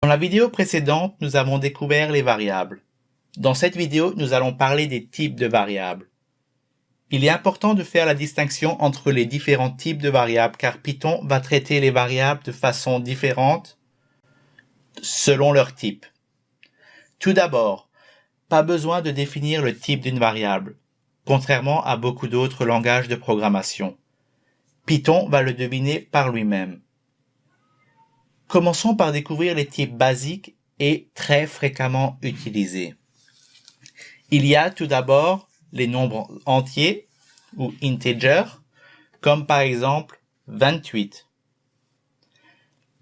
Dans la vidéo précédente, nous avons découvert les variables. Dans cette vidéo, nous allons parler des types de variables. Il est important de faire la distinction entre les différents types de variables car Python va traiter les variables de façon différente selon leur type. Tout d'abord, pas besoin de définir le type d'une variable, contrairement à beaucoup d'autres langages de programmation. Python va le deviner par lui-même. Commençons par découvrir les types basiques et très fréquemment utilisés. Il y a tout d'abord les nombres entiers ou integers, comme par exemple 28.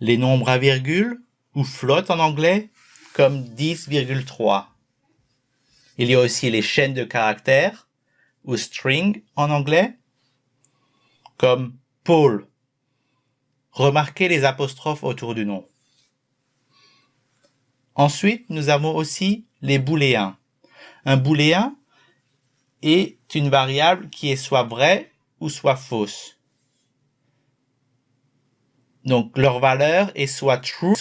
Les nombres à virgule ou float en anglais, comme 10,3. Il y a aussi les chaînes de caractères ou string en anglais, comme Paul. Remarquez les apostrophes autour du nom. Ensuite, nous avons aussi les booléens. Un booléen est une variable qui est soit vraie ou soit fausse. Donc, leur valeur est soit true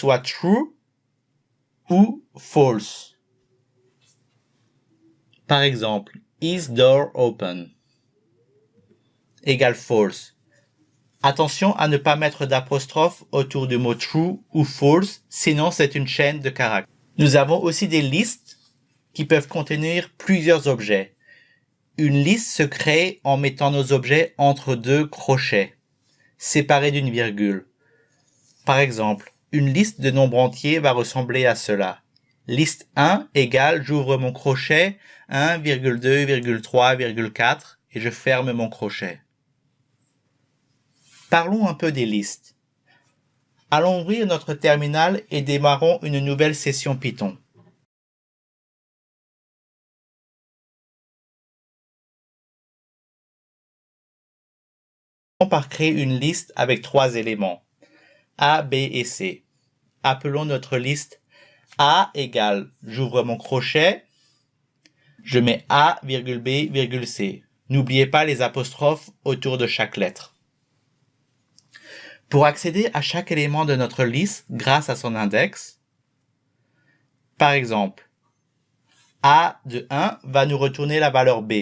ou false. Par exemple, is door open égale false. Attention à ne pas mettre d'apostrophe autour du mot true ou false, sinon c'est une chaîne de caractères. Nous avons aussi des listes qui peuvent contenir plusieurs objets. Une liste se crée en mettant nos objets entre deux crochets, séparés d'une virgule. Par exemple, une liste de nombres entiers va ressembler à cela. Liste 1 égale, j'ouvre mon crochet, 1,2, 3, 4 et je ferme mon crochet. Parlons un peu des listes. Allons ouvrir notre terminal et démarrons une nouvelle session Python. Par créer une liste avec 3 éléments, A, B et C. Appelons notre liste A égale, j'ouvre mon crochet, je mets A, B, C. N'oubliez pas les apostrophes autour de chaque lettre. Pour accéder à chaque élément de notre liste grâce à son index, par exemple, A de 1 va nous retourner la valeur B.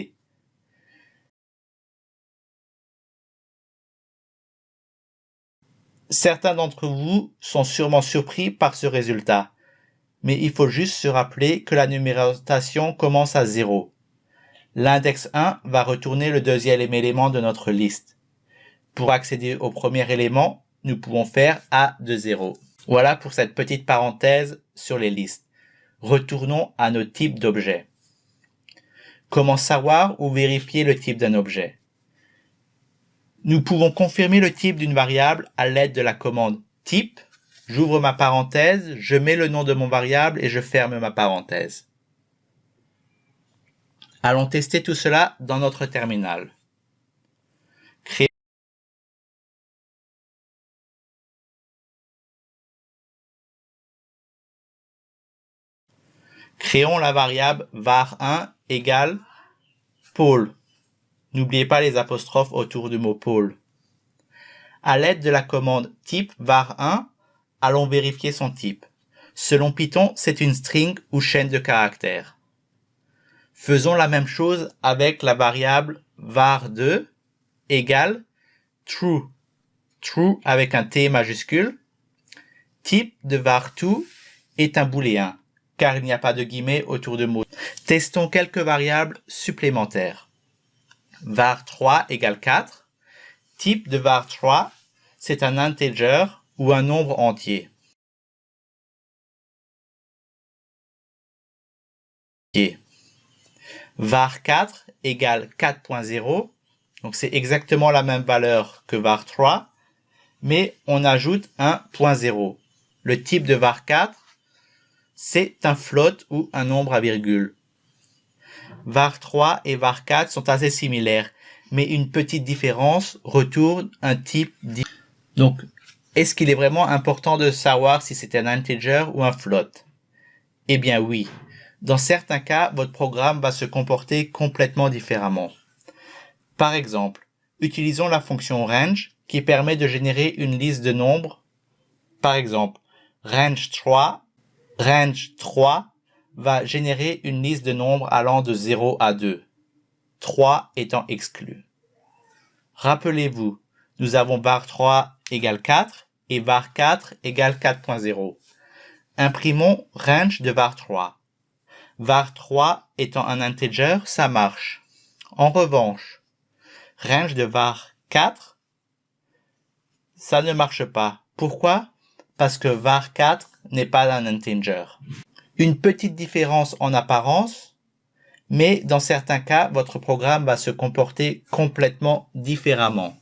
Certains d'entre vous sont sûrement surpris par ce résultat, mais il faut juste se rappeler que la numérotation commence à 0. L'index 1 va retourner le deuxième élément de notre liste. Pour accéder au premier élément, nous pouvons faire A de 0. Voilà pour cette petite parenthèse sur les listes. Retournons à nos types d'objets. Comment savoir ou vérifier le type d'un objet? Nous pouvons confirmer le type d'une variable à l'aide de la commande type. J'ouvre ma parenthèse, je mets le nom de mon variable et je ferme ma parenthèse. Allons tester tout cela dans notre terminal. Créons la variable var1 égale Paul. N'oubliez pas les apostrophes autour du mot Paul. À l'aide de la commande type var1, allons vérifier son type. Selon Python, c'est une string ou chaîne de caractères. Faisons la même chose avec la variable var2 égale true. True avec un T majuscule. Type de var2 est un booléen, car il n'y a pas de guillemets autour de mot. Testons quelques variables supplémentaires. var3 égale 4. Type de var3, c'est un integer ou un nombre entier. var4 égale 4.0, donc c'est exactement la même valeur que var3, mais on ajoute un .0. Le type de var4, c'est un float ou un nombre à virgule. var3 et var4 sont assez similaires, mais une petite différence retourne un type différent. Donc, est-ce qu'il est vraiment important de savoir si c'est un integer ou un float? Eh bien oui. Dans certains cas, votre programme va se comporter complètement différemment. Par exemple, utilisons la fonction range qui permet de générer une liste de nombres. Par exemple, range 3 range 3 va générer une liste de nombres allant de 0 à 2, 3 étant exclu. Rappelez-vous, nous avons var3 égale 4 et var4 égale 4.0. Imprimons range de var3. var3 étant un integer, ça marche. En revanche, range de var4, ça ne marche pas. Pourquoi? Parce que var4 n'est pas un integer. Une petite différence en apparence, mais dans certains cas, votre programme va se comporter complètement différemment.